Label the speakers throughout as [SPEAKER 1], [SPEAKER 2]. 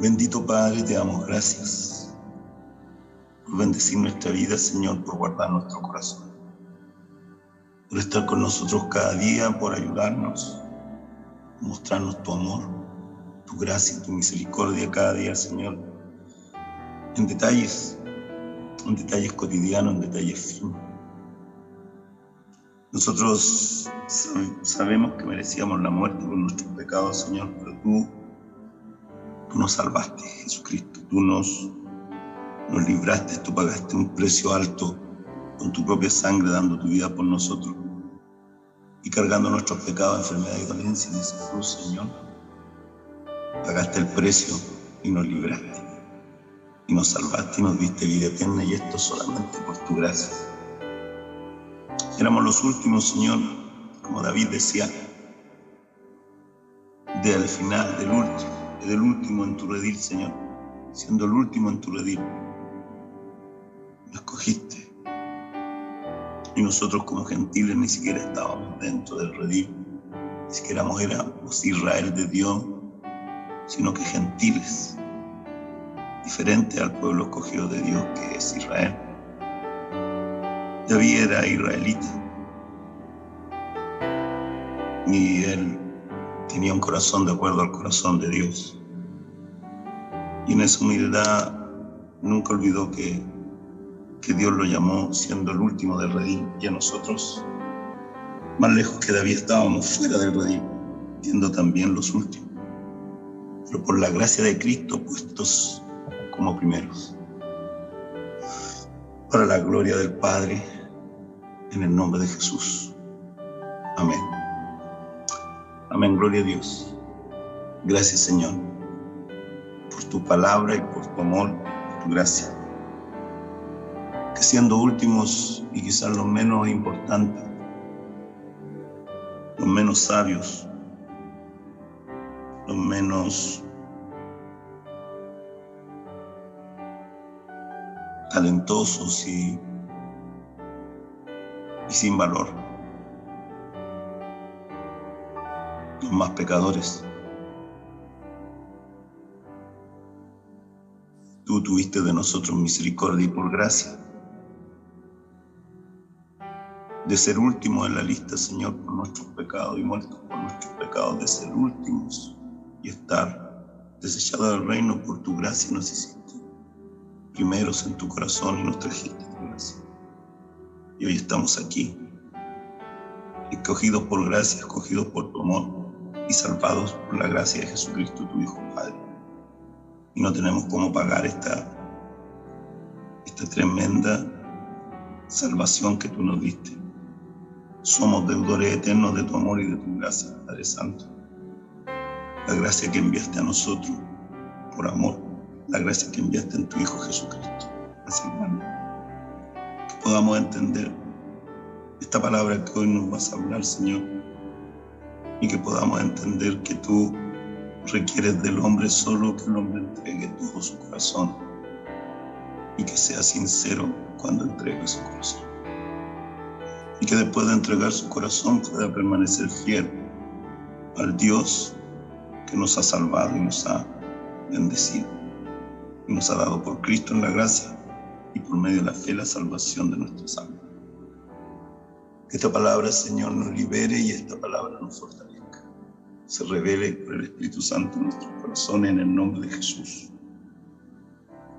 [SPEAKER 1] Bendito Padre, te damos gracias por bendecir nuestra vida, Señor, por guardar nuestro corazón, por estar con nosotros cada día, por ayudarnos, mostrarnos tu amor, tu gracia y tu misericordia cada día, Señor, en detalles cotidianos, en detalles finos. Nosotros sabemos que merecíamos la muerte por nuestros pecados, Señor, pero tú nos salvaste, Jesucristo. Tú nos libraste, tú pagaste un precio alto con tu propia sangre, dando tu vida por nosotros y cargando nuestros pecados, enfermedad y dolencia en esa cruz, Señor. Pagaste el precio y nos libraste y nos salvaste y nos diste vida eterna, y esto solamente por tu gracia. Éramos los últimos, Señor, como David decía, del final, del último en tu redil, Señor. Siendo el último en tu redil, nos escogiste. Y nosotros como gentiles ni siquiera estábamos dentro del redil, ni siquiera éramos Israel de Dios, sino que gentiles, diferente al pueblo escogido de Dios que es Israel. David era israelita y él tenía un corazón de acuerdo al corazón de Dios, y en esa humildad nunca olvidó que Dios lo llamó siendo el último del redil, y a nosotros, más lejos que David, estábamos fuera del redil, siendo también los últimos, pero por la gracia de Cristo puestos como primeros, para la gloria del Padre, en el nombre de Jesús. Amén. Amén, gloria a Dios. Gracias, Señor, por tu palabra y por tu amor, por tu gracia. Que siendo últimos y quizás los menos importantes, los menos sabios, los menos talentosos y sin valor, los más pecadores, tú tuviste de nosotros misericordia, y por gracia de ser últimos en la lista, Señor, por nuestros pecados y muertos por nuestros pecados, de ser últimos y estar desechados del reino, por tu gracia nos hiciste primeros en tu corazón y nos trajiste tu gracia. Y hoy estamos aquí, escogidos por gracia, escogidos por tu amor y salvados por la gracia de Jesucristo, tu Hijo Padre. Y no tenemos cómo pagar esta tremenda salvación que tú nos diste. Somos deudores eternos de tu amor y de tu gracia, Padre Santo. La gracia que enviaste a nosotros por amor, la gracia que enviaste en tu Hijo Jesucristo. Así, hermano, que podamos entender esta palabra que hoy nos vas a hablar, Señor, y que podamos entender que tú requieres del hombre solo que el hombre entregue todo su corazón, y que sea sincero cuando entregue su corazón, y que después de entregar su corazón pueda permanecer fiel al Dios que nos ha salvado y nos ha bendecido y nos ha dado por Cristo en la gracia y por medio de la fe la salvación de nuestras almas. Que esta palabra, Señor, nos libere y esta palabra nos fortalezca, se revele por el Espíritu Santo en nuestros corazones, en el nombre de Jesús.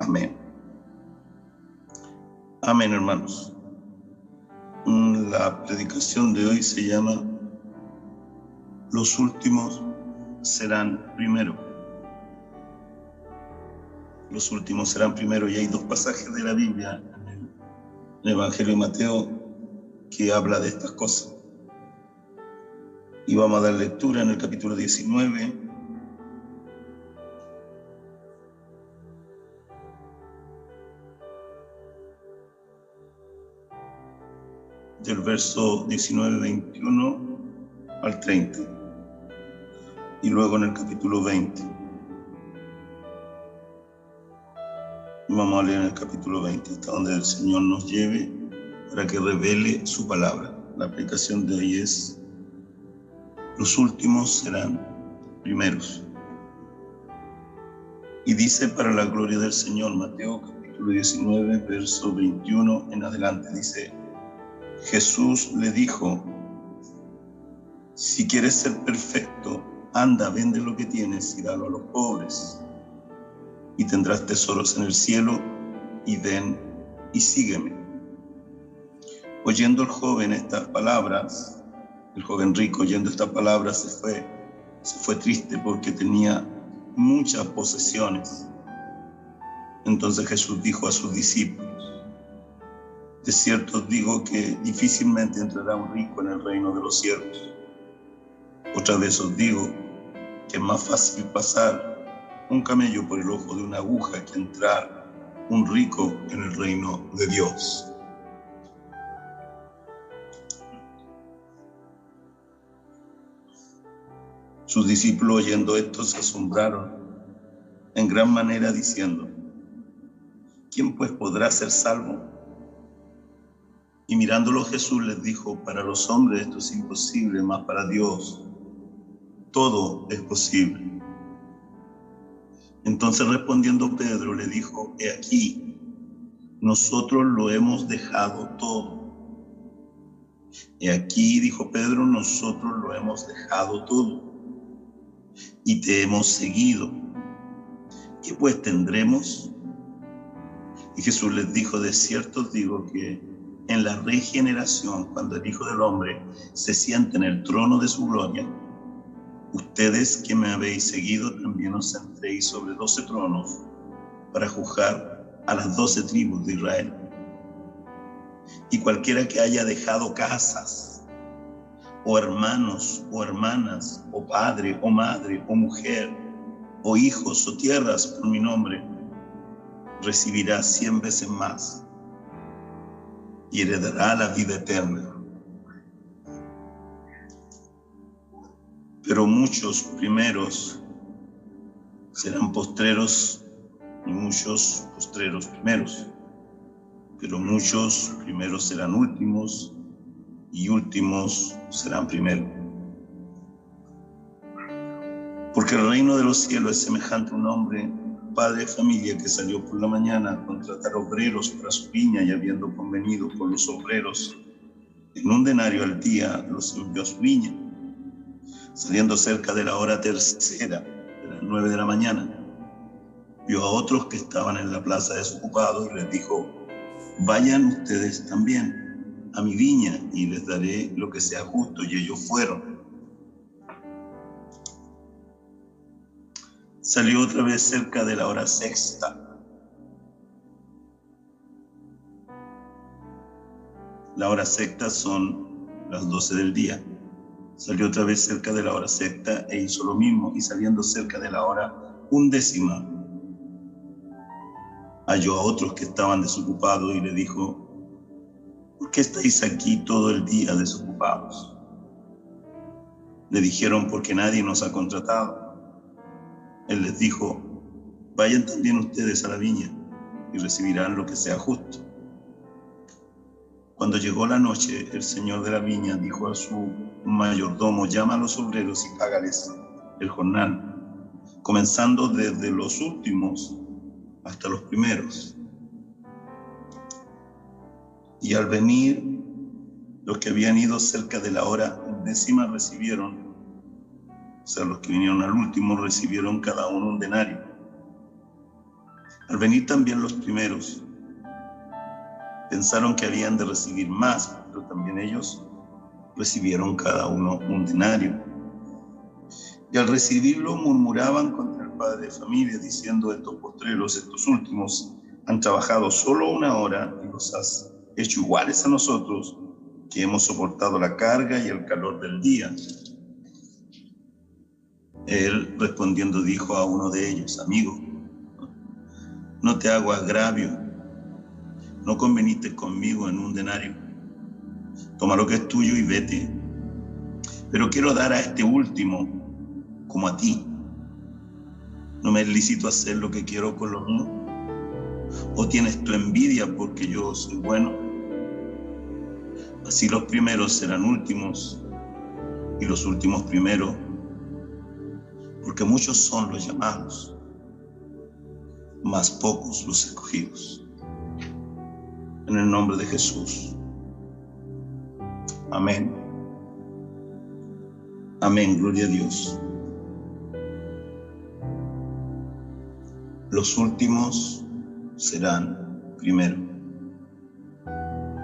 [SPEAKER 1] Amén. Amén, hermanos. La predicación de hoy se llama Los últimos serán primero. Los últimos serán primero, y hay dos pasajes de la Biblia en el Evangelio de Mateo que habla de estas cosas. Y vamos a dar lectura en el capítulo 19, del verso 19, 21 al 30, y luego en el capítulo 20. Vamos a leer en el capítulo 20 hasta donde el Señor nos lleve para que revele su palabra. La aplicación de hoy es: los últimos serán primeros. Y dice: para la gloria del Señor. Mateo capítulo 19, verso 21 en adelante. Dice: Jesús le dijo: si quieres ser perfecto, anda, vende lo que tienes y dalo a los pobres, y tendrás tesoros en el cielo, y ven y sígueme. Oyendo el joven estas palabras, el joven rico, oyendo estas palabras, se fue triste porque tenía muchas posesiones. Entonces Jesús dijo a sus discípulos: de cierto os digo que difícilmente entrará un rico en el reino de los cielos. Otra vez os digo que es más fácil pasar un camello por el ojo de una aguja que entrar un rico en el reino de Dios. Sus discípulos, oyendo esto, se asombraron en gran manera, diciendo: ¿quién pues podrá ser salvo? Y mirándolo Jesús les dijo: para los hombres esto es imposible, mas para Dios todo es posible. Entonces respondiendo Pedro le dijo: he aquí, nosotros lo hemos dejado todo. He aquí, dijo Pedro, nosotros lo hemos dejado todo y te hemos seguido. ¿Qué pues tendremos? Y Jesús les dijo: de cierto os digo que en la regeneración, cuando el Hijo del Hombre se siente en el trono de su gloria, ustedes que me habéis seguido también os sentaréis sobre 12 tronos para juzgar a las 12 tribus de Israel. Y cualquiera que haya dejado casas, o hermanos, o hermanas, o padre, o madre, o mujer, o hijos, o tierras por mi nombre, recibirá 100 veces más y heredará la vida eterna. Pero muchos primeros serán postreros y muchos postreros primeros. Pero muchos primeros serán últimos y últimos serán primeros. Porque el reino de los cielos es semejante a un hombre, padre de familia, que salió por la mañana a contratar obreros para su viña, y habiendo convenido con los obreros en un denario al día, los envió a su viña. Saliendo cerca de la hora tercera, de las 9 de la mañana, vio a otros que estaban en la plaza desocupados y les dijo: vayan ustedes también a mi viña y les daré lo que sea justo. Y ellos fueron. Salió otra vez cerca de la hora sexta. La hora sexta son las 12 del día. Salió otra vez cerca de la hora sexta e hizo lo mismo, y saliendo cerca de la hora 11, halló a otros que estaban desocupados y le dijo: ¿por qué estáis aquí todo el día desocupados? Le dijeron: porque nadie nos ha contratado. Él les dijo: vayan también ustedes a la viña y recibirán lo que sea justo. Cuando llegó la noche, el señor de la viña dijo a su mayordomo: llama a los obreros y págales el jornal, comenzando desde los últimos hasta los primeros. Y al venir, los que habían ido cerca de la hora 10 recibieron, o sea, los que vinieron al último recibieron cada uno un denario. Al venir también los primeros, pensaron que habían de recibir más, pero también ellos recibieron cada uno un denario. Y al recibirlo murmuraban contra el padre de familia, diciendo: estos postreros, estos últimos, han trabajado solo 1 hora y los has hecho iguales a nosotros, que hemos soportado la carga y el calor del día. Él, respondiendo, dijo a uno de ellos: amigo, no te hago agravio, no conveniste conmigo en un denario. Toma lo que es tuyo y vete. Pero quiero dar a este último como a ti. ¿No me es lícito hacer lo que quiero con lo mío? ¿O tienes tu envidia porque yo soy bueno? Así los primeros serán últimos y los últimos primeros, porque muchos son los llamados, mas pocos los escogidos. En el nombre de Jesús. Amén. Amén, gloria a Dios. Los últimos serán primero,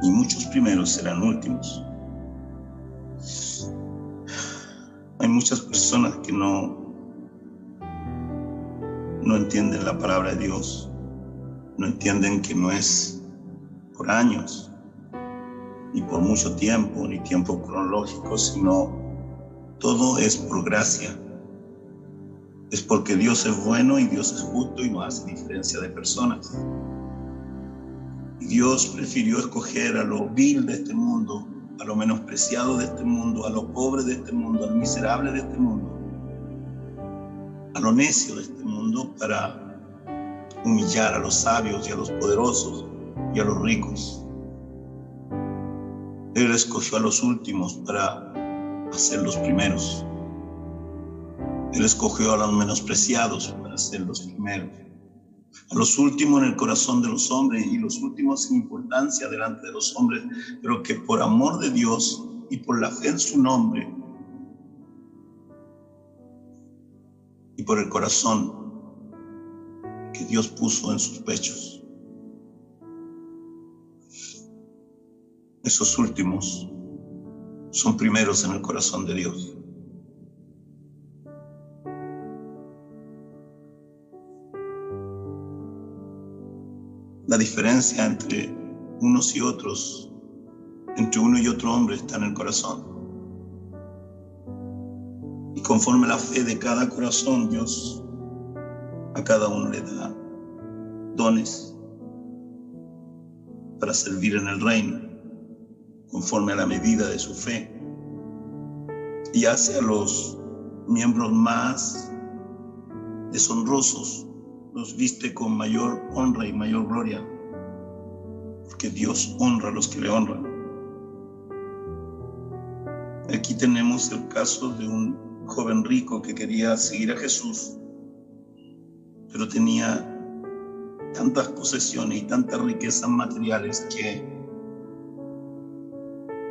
[SPEAKER 1] y muchos primeros serán últimos. Hay muchas personas que no entienden la palabra de Dios, no entienden que no es por años, ni por mucho tiempo, ni tiempo cronológico, sino todo es por gracia. Es porque Dios es bueno y Dios es justo y no hace diferencia de personas. Y Dios prefirió escoger a lo vil de este mundo, a lo menospreciado de este mundo, a lo pobre de este mundo, al miserable de este mundo, a lo necio de este mundo, para humillar a los sabios y a los poderosos y a los ricos. Él escogió a los últimos para hacer los primeros. Él escogió a los menospreciados para ser los primeros. A los últimos en el corazón de los hombres y los últimos sin importancia delante de los hombres, pero que por amor de Dios y por la fe en su nombre y por el corazón que Dios puso en sus pechos, esos últimos son primeros en el corazón de Dios. La diferencia entre unos y otros, entre uno y otro hombre, está en el corazón. Y conforme la fe de cada corazón, Dios a cada uno le da dones para servir en el reino, conforme a la medida de su fe. Y hace a los miembros más deshonrosos, los viste con mayor honra y mayor gloria, porque Dios honra a los que le honran. Aquí tenemos el caso de un joven rico que quería seguir a Jesús, pero tenía tantas posesiones y tantas riquezas materiales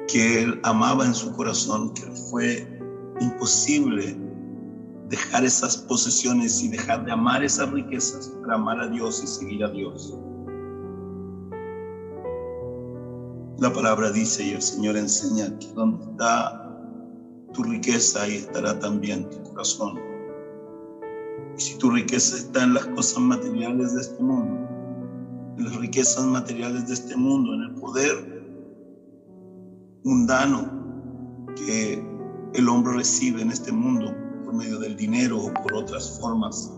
[SPEAKER 1] que él amaba en su corazón, que fue imposible dejar esas posesiones y dejar de amar esas riquezas para amar a Dios y seguir a Dios. La palabra dice y el Señor enseña que donde está tu riqueza, ahí estará también tu corazón. Y si tu riqueza está en las cosas materiales de este mundo, en las riquezas materiales de este mundo, en el poder mundano que el hombre recibe en este mundo, por medio del dinero o por otras formas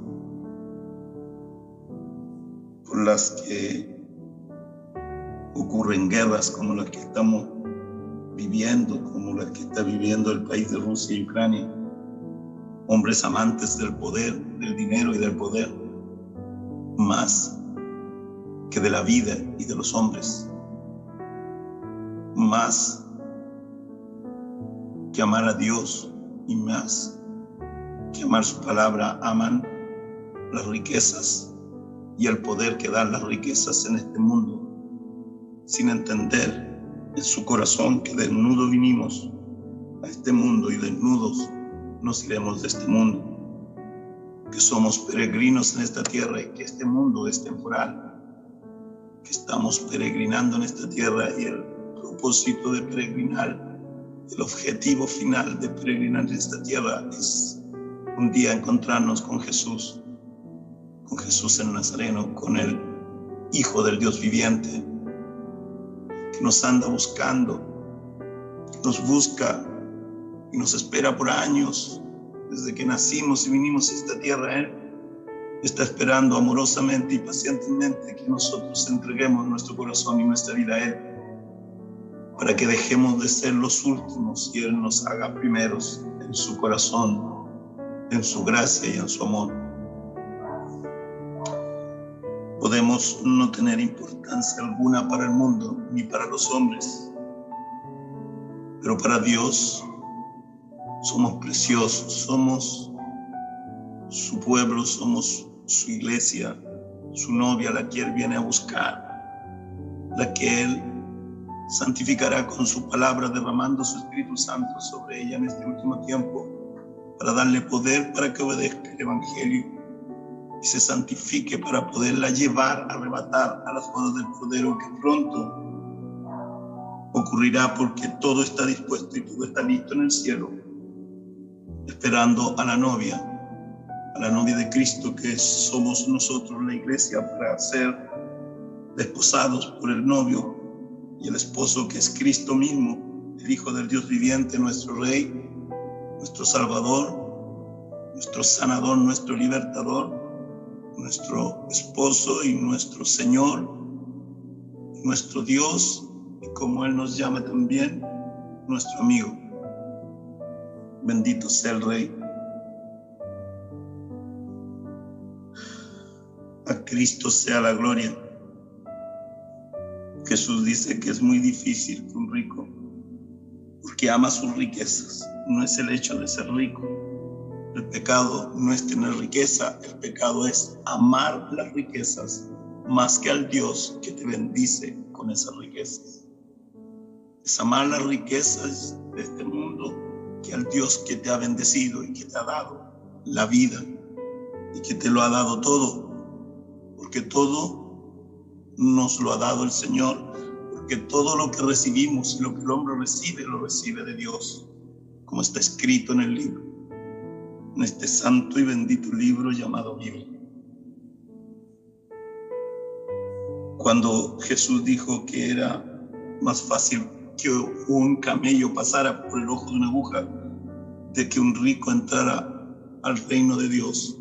[SPEAKER 1] por las que ocurren guerras como las que estamos viviendo, como las que está viviendo el país de Rusia y Ucrania, hombres amantes del poder, del dinero y del poder, más que de la vida y de los hombres, más que amar a Dios y más que amar su palabra, aman las riquezas y el poder que dan las riquezas en este mundo, sin entender en su corazón que desnudo vinimos a este mundo y desnudos nos iremos de este mundo, que somos peregrinos en esta tierra y que este mundo es temporal, que estamos peregrinando en esta tierra y el propósito de peregrinar, el objetivo final de peregrinar en esta tierra es un día encontrarnos con Jesús el Nazareno, con el Hijo del Dios viviente, que nos anda buscando, nos busca y nos espera por años. Desde que nacimos y vinimos a esta tierra, Él está esperando amorosamente y pacientemente que nosotros entreguemos nuestro corazón y nuestra vida a Él, para que dejemos de ser los últimos y Él nos haga primeros en su corazón, en su gracia y en su amor. Podemos no tener importancia alguna para el mundo ni para los hombres, pero para Dios somos preciosos, somos su pueblo, somos su iglesia, su novia, la que Él viene a buscar, la que Él santificará con su palabra, derramando su Espíritu Santo sobre ella en este último tiempo, para darle poder para que obedezca el Evangelio y se santifique para poderla llevar, arrebatar a las bodas del Cordero, que pronto ocurrirá, porque todo está dispuesto y todo está listo en el cielo, esperando a la novia de Cristo, que somos nosotros, la iglesia, para ser desposados por el novio y el esposo, que es Cristo mismo, el Hijo del Dios viviente, nuestro Rey, nuestro Salvador, nuestro Sanador, nuestro Libertador, nuestro esposo y nuestro Señor, nuestro Dios, y como Él nos llama también, nuestro amigo. Bendito sea el Rey. A Cristo sea la gloria. Jesús dice que es muy difícil que un rico, porque ama sus riquezas, no es el hecho de ser rico. El pecado no es tener riqueza, el pecado es amar las riquezas más que al Dios que te bendice con esas riquezas. Es amar las riquezas de este mundo que al Dios que te ha bendecido y que te ha dado la vida y que te lo ha dado todo, porque todo nos lo ha dado el Señor, porque todo lo que recibimos y lo que el hombre recibe, lo recibe de Dios, como está escrito en el libro, en este santo y bendito libro llamado Biblia. Cuando Jesús dijo que era más fácil que un camello pasara por el ojo de una aguja de que un rico entrara al reino de Dios,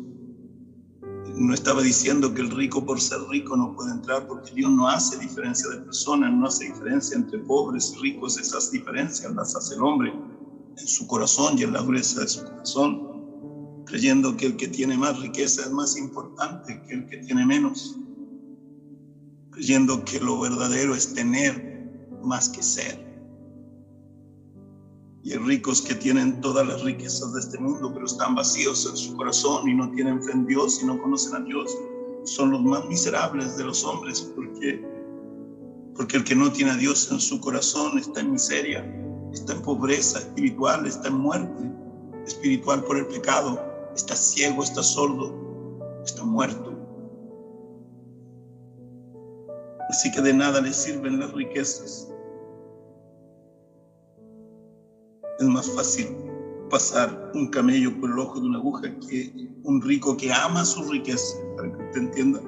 [SPEAKER 1] no estaba diciendo que el rico por ser rico no puede entrar, porque Dios no hace diferencia de personas, no hace diferencia entre pobres y ricos. Esas diferencias las hace el hombre en su corazón y en la dureza de su corazón, creyendo que el que tiene más riqueza es más importante que el que tiene menos, creyendo que lo verdadero es tener más que ser. Y hay ricos que tienen todas las riquezas de este mundo, pero están vacíos en su corazón y no tienen fe en Dios y no conocen a Dios. Son los más miserables de los hombres, porque el que no tiene a Dios en su corazón está en miseria, está en pobreza espiritual, está en muerte espiritual por el pecado, está ciego, está sordo, está muerto. Así que de nada le sirven las riquezas. Es más fácil pasar un camello por el ojo de una aguja que un rico que ama su riqueza, para que usted entienda,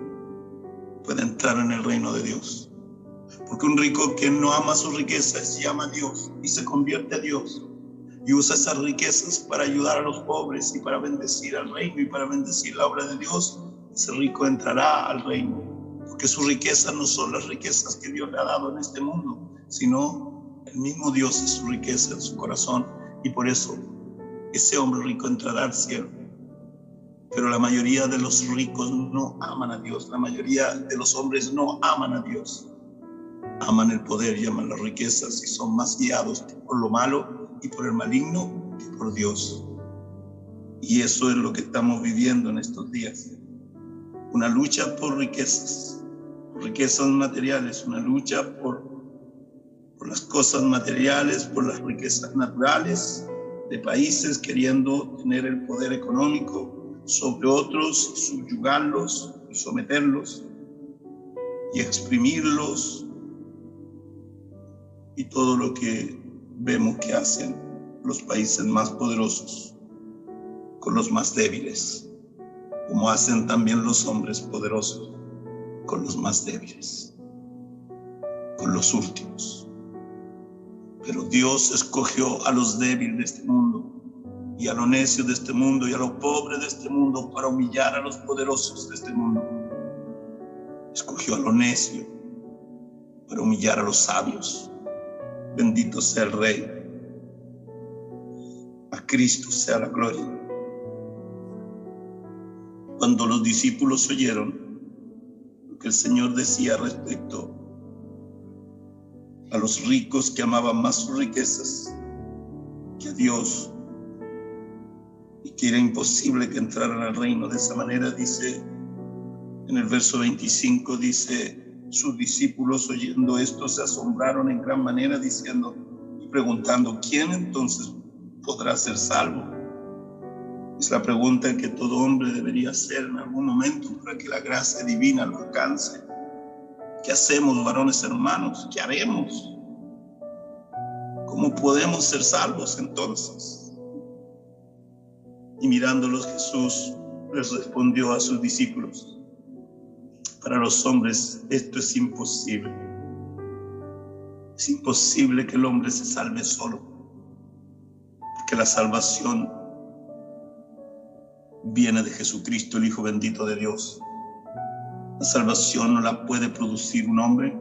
[SPEAKER 1] puede entrar en el reino de Dios. Porque un rico que no ama su riqueza se llama a Dios y se convierte a Dios y usa esas riquezas para ayudar a los pobres y para bendecir al reino y para bendecir la obra de Dios. Ese rico entrará al reino, porque sus riquezas no son las riquezas que Dios le ha dado en este mundo, sino el mismo Dios es su riqueza en su corazón, y por eso ese hombre rico entrará al cielo. Pero la mayoría de los ricos no aman a Dios, la mayoría de los hombres no aman a Dios. Aman el poder y aman las riquezas y son más guiados por lo malo y por el maligno que por Dios. Y eso es lo que estamos viviendo en estos días. Una lucha por riquezas materiales, una lucha por las cosas materiales, por las riquezas naturales de países, queriendo tener el poder económico sobre otros, subyugarlos y someterlos y exprimirlos, y todo lo que vemos que hacen los países más poderosos con los más débiles, como hacen también los hombres poderosos con los más débiles, con los últimos. Pero Dios escogió a los débiles de este mundo y a los necios de este mundo y a los pobres de este mundo para humillar a los poderosos de este mundo. Escogió a los necios para humillar a los sabios. Bendito sea el Rey. A Cristo sea la gloria. Cuando los discípulos oyeron lo que el Señor decía respecto a los ricos que amaban más sus riquezas que a Dios y que era imposible que entraran al reino de esa manera, dice En el verso 25 dice: sus discípulos oyendo esto se asombraron en gran manera, diciendo y preguntando: ¿quién entonces podrá ser salvo? Es la pregunta que todo hombre debería hacer en algún momento para que la gracia divina lo alcance. ¿Qué hacemos, varones hermanos? ¿Qué haremos? ¿Cómo podemos ser salvos entonces? Y mirándolos, Jesús les respondió a sus discípulos: para los hombres esto es imposible. Es imposible que el hombre se salve solo, porque la salvación viene de Jesucristo, el Hijo bendito de Dios. La salvación no la puede producir un hombre,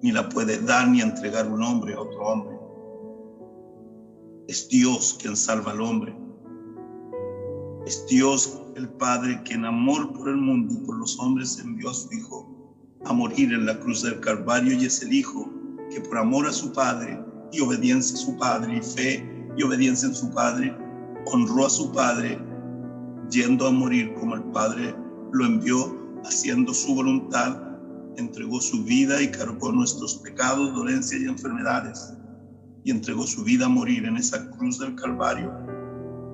[SPEAKER 1] ni la puede dar ni entregar un hombre a otro hombre. Es Dios quien salva al hombre. Es Dios el Padre quien, en amor por el mundo y por los hombres, envió a su Hijo a morir en la cruz del Calvario, y es el Hijo que por amor a su Padre y obediencia a su Padre y fe y obediencia en su Padre, honró a su Padre yendo a morir como el Padre lo envió, haciendo su voluntad, entregó su vida y cargó nuestros pecados, dolencias y enfermedades, y entregó su vida a morir en esa cruz del Calvario,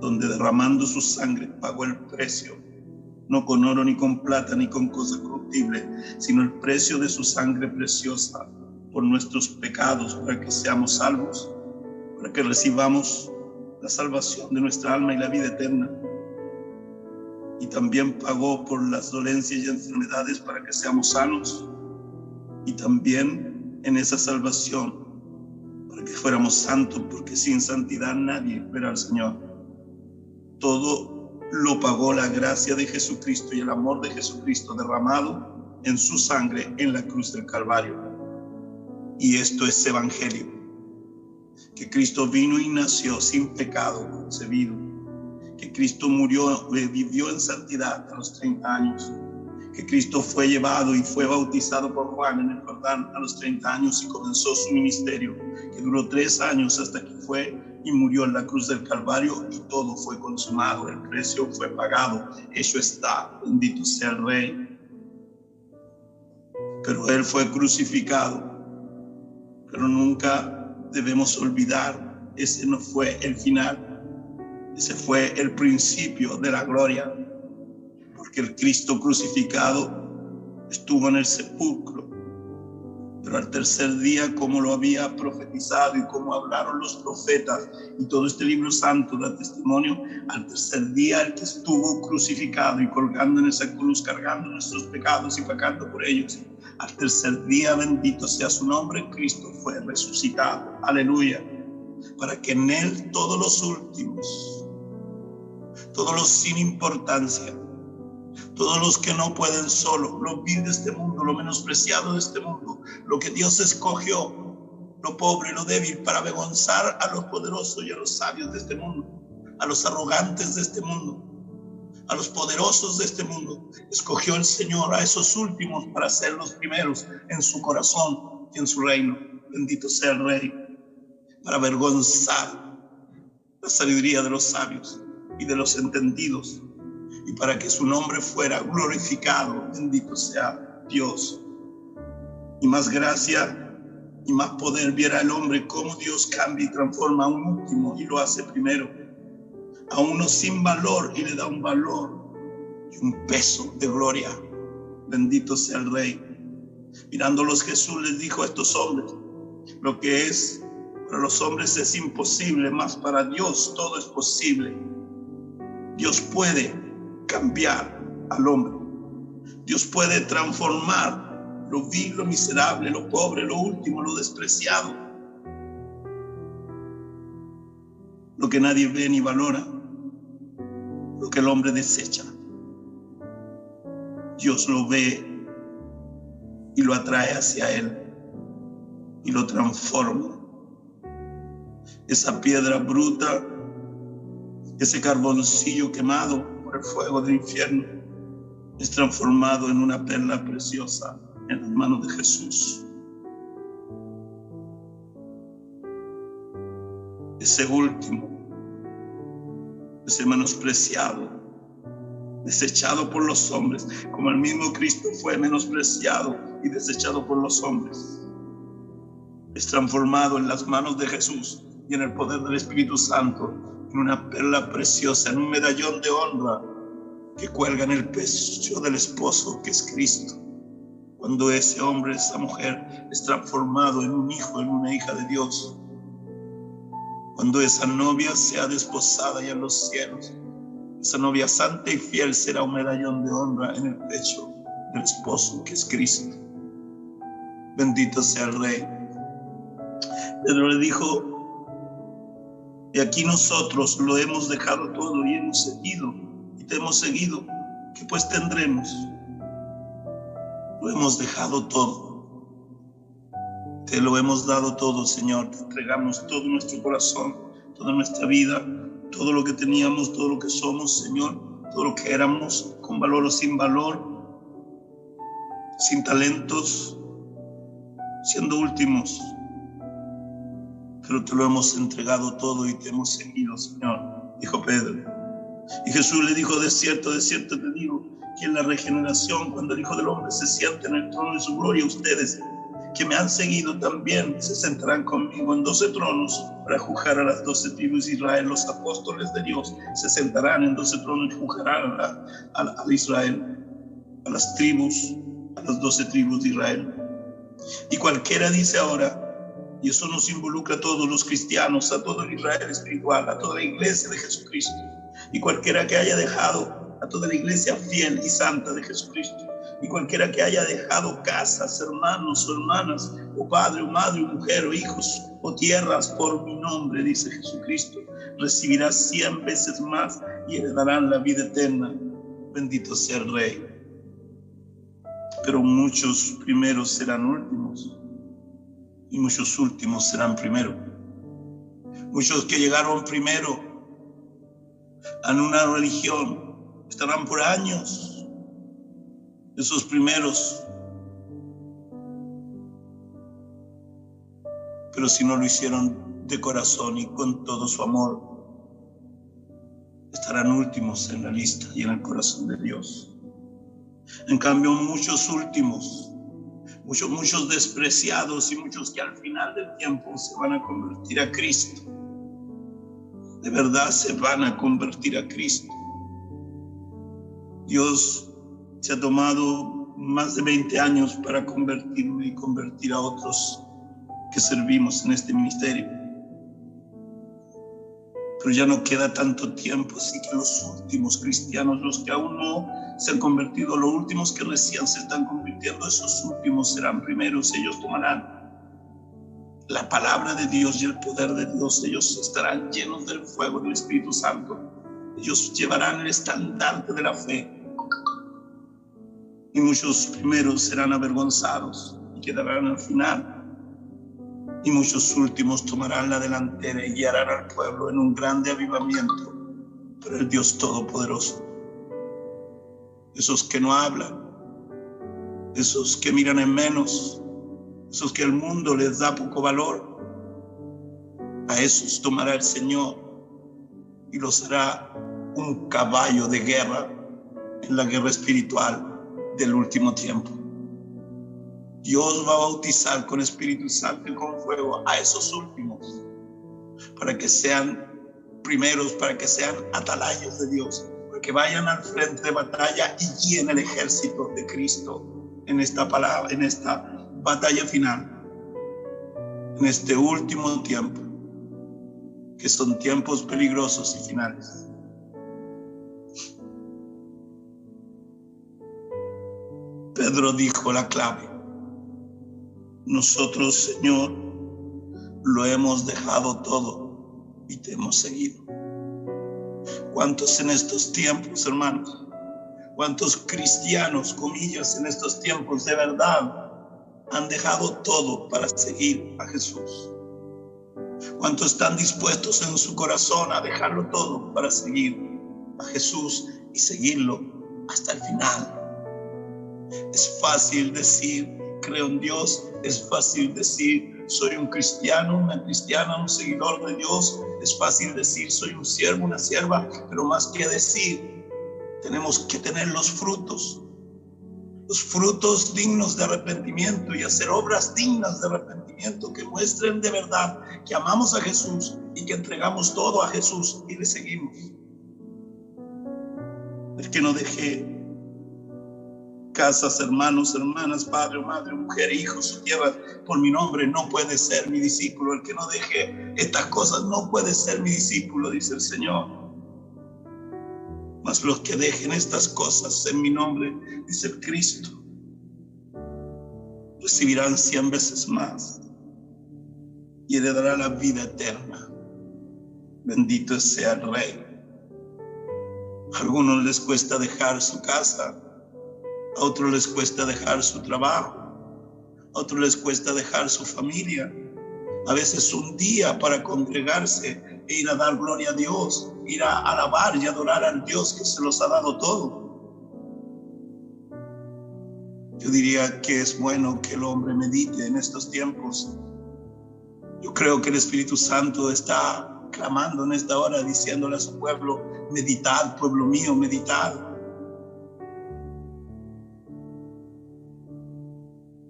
[SPEAKER 1] donde derramando su sangre pagó el precio, no con oro ni con plata ni con cosa corruptible, sino el precio de su sangre preciosa por nuestros pecados, para que seamos salvos, para que recibamos la salvación de nuestra alma y la vida eterna. Y también pagó por las dolencias y enfermedades para que seamos sanos, y también en esa salvación para que fuéramos santos, porque sin santidad nadie verá al Señor. Todo lo pagó la gracia de Jesucristo y el amor de Jesucristo derramado en su sangre en la cruz del Calvario. Y esto es evangelio, que Cristo vino y nació sin pecado concebido, que Cristo murió, vivió en santidad a los 30 años, que Cristo fue llevado y fue bautizado por Juan en el Jordán a los 30 años y comenzó su ministerio, que duró 3 años hasta que fue y murió en la cruz del Calvario, y todo fue consumado, el precio fue pagado, hecho está, bendito sea el Rey. Pero Él fue crucificado, pero nunca debemos olvidar, ese no fue el final. Ese fue el principio de la gloria, porque el Cristo crucificado estuvo en el sepulcro, pero al tercer día, como lo había profetizado y como hablaron los profetas, y todo este libro santo da testimonio, al tercer día el que estuvo crucificado y colgando en esa cruz, cargando nuestros pecados y pagando por ellos, al tercer día, bendito sea su nombre, Cristo fue resucitado. Aleluya. Para que en Él todos los últimos, todos los sin importancia, todos los que no pueden solo, lo vil de este mundo, lo menospreciado de este mundo, lo que Dios escogió, lo pobre, lo débil, para avergonzar a los poderosos y a los sabios de este mundo, a los arrogantes de este mundo, a los poderosos de este mundo, escogió el Señor a esos últimos para ser los primeros en su corazón y en su reino. Bendito sea el Rey. Para avergonzar la sabiduría de los sabios y de los entendidos, y para que su nombre fuera glorificado. Bendito sea Dios. Y más gracia y más poder viera el hombre cómo Dios cambia y transforma a un último y lo hace primero, a uno sin valor, y le da un valor y un peso de gloria. Bendito sea el Rey. Mirándolos, Jesús les dijo a estos hombres: lo que es para los hombres es imposible, mas para Dios todo es posible. Dios puede cambiar al hombre. Dios puede transformar lo vil, lo miserable, lo pobre, lo último, lo despreciado, lo que nadie ve ni valora, lo que el hombre desecha. Dios lo ve y lo atrae hacia Él y lo transforma. Esa piedra bruta, ese carboncillo quemado por el fuego del infierno, es transformado en una perla preciosa en las manos de Jesús. Ese último, ese menospreciado, desechado por los hombres, como el mismo Cristo fue menospreciado y desechado por los hombres. Es transformado en las manos de Jesús y en el poder del Espíritu Santo en una perla preciosa, en un medallón de honra que cuelga en el pecho del esposo, que es Cristo. Cuando ese hombre, esa mujer es transformado en un hijo, en una hija de Dios. Cuando esa novia sea desposada ya en los cielos, esa novia santa y fiel será un medallón de honra en el pecho del esposo, que es Cristo. Bendito sea el Rey. Pedro le dijo: y aquí nosotros lo hemos dejado todo y hemos seguido, y te hemos seguido. ¿Qué pues tendremos? Lo hemos dejado todo. Te lo hemos dado todo, Señor. Te entregamos todo nuestro corazón, toda nuestra vida, todo lo que teníamos, todo lo que somos, Señor, todo lo que éramos, con valor o sin valor, sin talentos, siendo últimos. Pero te lo hemos entregado todo y te hemos seguido, Señor, dijo Pedro. Y Jesús le dijo: de cierto te digo, que en la regeneración, cuando el Hijo del Hombre se siente en el trono de su gloria, ustedes que me han seguido también se sentarán conmigo en 12 tronos para juzgar a las 12 tribus de Israel. Los apóstoles de Dios se sentarán en 12 tronos y juzgarán a Israel, a las tribus, a las 12 tribus de Israel. Y cualquiera, dice ahora, y eso nos involucra a todos los cristianos, a todo el Israel espiritual, a toda la iglesia de Jesucristo, y cualquiera que haya dejado a toda la iglesia fiel y santa de Jesucristo, y cualquiera que haya dejado casas, hermanos o hermanas, o padre o madre o mujer o hijos o tierras por mi nombre, dice Jesucristo, recibirá 100 veces más y heredarán la vida eterna. Bendito sea el Rey. Pero muchos primeros serán últimos y muchos últimos serán primero. Muchos que llegaron primero a una religión estarán por años. Esos primeros, pero si no lo hicieron de corazón y con todo su amor, estarán últimos en la lista y en el corazón de Dios. En cambio, muchos últimos, muchos despreciados y muchos que al final del tiempo se van a convertir a Cristo. De verdad se van a convertir a Cristo. Dios se ha tomado más de 20 años para convertirme y convertir a otros que servimos en este ministerio. Pero ya no queda tanto tiempo, así que los últimos cristianos, los que aún no se han convertido, los últimos que recién se están convirtiendo, esos últimos serán primeros. Ellos tomarán la palabra de Dios y el poder de Dios. Ellos estarán llenos del fuego del Espíritu Santo. Ellos llevarán el estandarte de la fe. Y muchos primeros serán avergonzados y quedarán al final. Y muchos últimos tomarán la delantera y guiarán al pueblo en un grande avivamiento por el Dios Todopoderoso. Esos que no hablan, esos que miran en menos, esos que el mundo les da poco valor, a esos tomará el Señor y los hará un caballo de guerra en la guerra espiritual del último tiempo. Dios va a bautizar con Espíritu Santo y con fuego a esos últimos para que sean primeros, para que sean atalayos de Dios, para que vayan al frente de batalla y guíen el ejército de Cristo en esta palabra, en esta batalla final, en este último tiempo, que son tiempos peligrosos y finales. Pedro dijo la clave: nosotros, Señor, lo hemos dejado todo y te hemos seguido. ¿Cuántos en estos tiempos, hermanos? ¿Cuántos cristianos, comillas, en estos tiempos de verdad han dejado todo para seguir a Jesús? ¿Cuántos están dispuestos en su corazón a dejarlo todo para seguir a Jesús y seguirlo hasta el final? Es fácil decir, creo en Dios. Es fácil decir, soy un cristiano, una cristiana, un seguidor de Dios. Es fácil decir, soy un siervo, una sierva. Pero más que decir, tenemos que tener los frutos dignos de arrepentimiento y hacer obras dignas de arrepentimiento que muestren de verdad que amamos a Jesús y que entregamos todo a Jesús y le seguimos. El que no deje casas, hermanos, hermanas, padre, madre, mujer, hijos, su tierra por mi nombre no puede ser mi discípulo. El que no deje estas cosas no puede ser mi discípulo, dice el Señor. Mas los que dejen estas cosas en mi nombre, dice el Cristo, recibirán 100 veces más y heredará la vida eterna. Bendito sea el Rey. A algunos les cuesta dejar su casa, a otros les cuesta dejar su trabajo, a otros les cuesta dejar su familia. A veces un día para congregarse e ir a dar gloria a Dios, ir a alabar y adorar al Dios que se los ha dado todo. Yo diría que es bueno que el hombre medite en estos tiempos. Yo creo que el Espíritu Santo está clamando en esta hora, diciéndole a su pueblo: meditad, pueblo mío, meditad.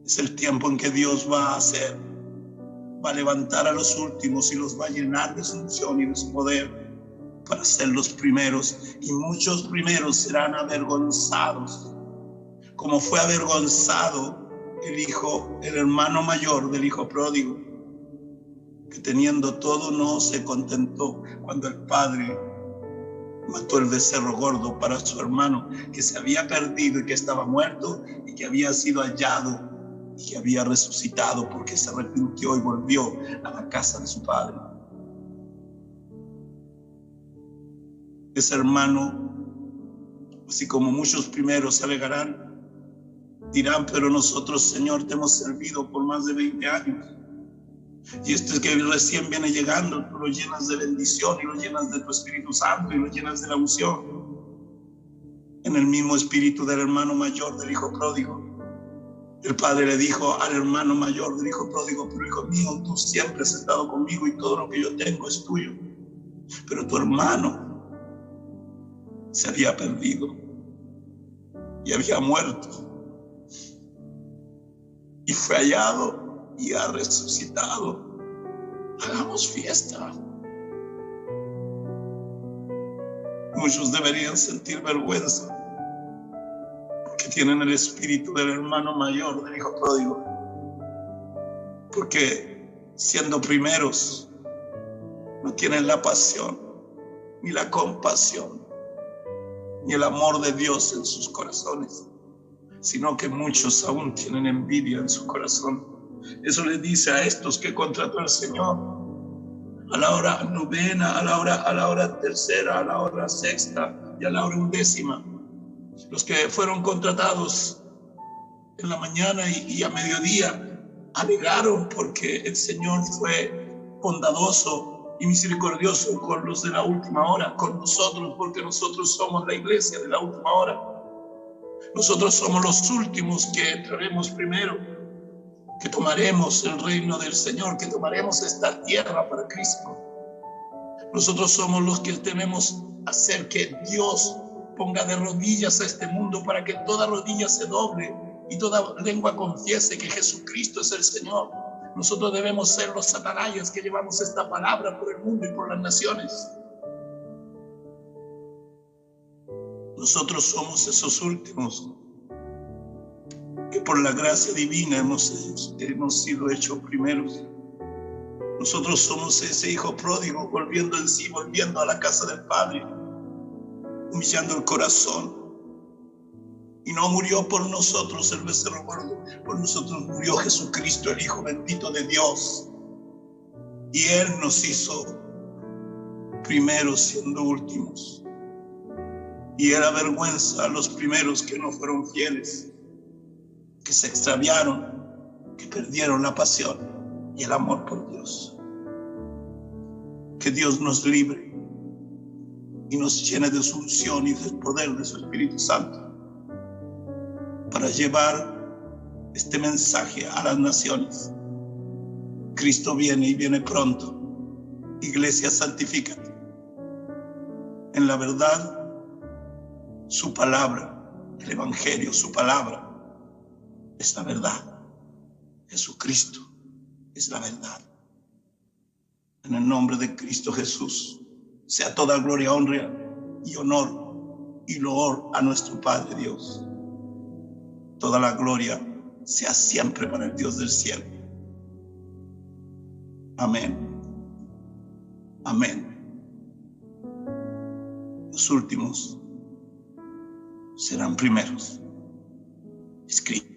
[SPEAKER 1] Es el tiempo en que Dios va a levantar a los últimos y los va a llenar de su unción y de su poder para ser los primeros, y muchos primeros serán avergonzados, como fue avergonzado el hermano mayor del hijo pródigo, que teniendo todo no se contentó cuando el padre mató el becerro gordo para su hermano que se había perdido y que estaba muerto y que había sido hallado y que había resucitado porque se arrepintió y volvió a la casa de su padre. Ese hermano, así como muchos primeros, se alegarán, dirán: pero nosotros, Señor, te hemos servido por más de 20 años. Y este es que recién viene llegando, tú lo llenas de bendición y lo llenas de tu Espíritu Santo y lo llenas de la unción. En el mismo espíritu del hermano mayor del hijo pródigo, el padre le dijo al hermano mayor del hijo pródigo: pero hijo mío, tú siempre has estado conmigo y todo lo que yo tengo es tuyo. Pero tu hermano se había perdido y había muerto y fue hallado y ha resucitado. Hagamos fiesta. Muchos deberían sentir vergüenza porque tienen el espíritu del hermano mayor del hijo pródigo, porque siendo primeros no tienen la pasión ni la compasión ni el amor de Dios en sus corazones, sino que muchos aún tienen envidia en su corazón. Eso les dice a estos que contrató el Señor a la hora novena, a la hora tercera, a la hora sexta y a la hora 11. Los que fueron contratados en la mañana y a mediodía alegaron porque el Señor fue bondadoso y misericordioso con los de la última hora, con nosotros, porque nosotros somos la iglesia de la última hora. Nosotros somos los últimos que entraremos primero, que tomaremos el reino del Señor, que tomaremos esta tierra para Cristo. Nosotros somos los que tenemos hacer que Dios ponga de rodillas a este mundo para que toda rodilla se doble y toda lengua confiese que Jesucristo es el Señor. Nosotros debemos ser los atalayas que llevamos esta palabra por el mundo y por las naciones. Nosotros somos esos últimos que por la gracia divina hemos sido hechos primeros. Nosotros somos ese hijo pródigo volviendo en sí, volviendo a la casa del Padre, humillando el corazón. Y no murió por nosotros el becerro gordo, por nosotros murió Jesucristo, el Hijo bendito de Dios. Y Él nos hizo primeros siendo últimos. Y Él avergüenza a los primeros que no fueron fieles, que se extraviaron, que perdieron la pasión y el amor por Dios. Que Dios nos libre y nos llene de su unción y del poder de su Espíritu Santo para llevar este mensaje a las naciones. Cristo viene y viene pronto. Iglesia, santifícate en la verdad Su palabra, el Evangelio, su palabra es la verdad. Jesucristo es la verdad. En el nombre de Cristo Jesús, sea toda gloria, honra y honor y loor a nuestro Padre Dios. Toda la gloria sea siempre para el Dios del cielo. Amén. Amén. Los últimos serán primeros. Escrito.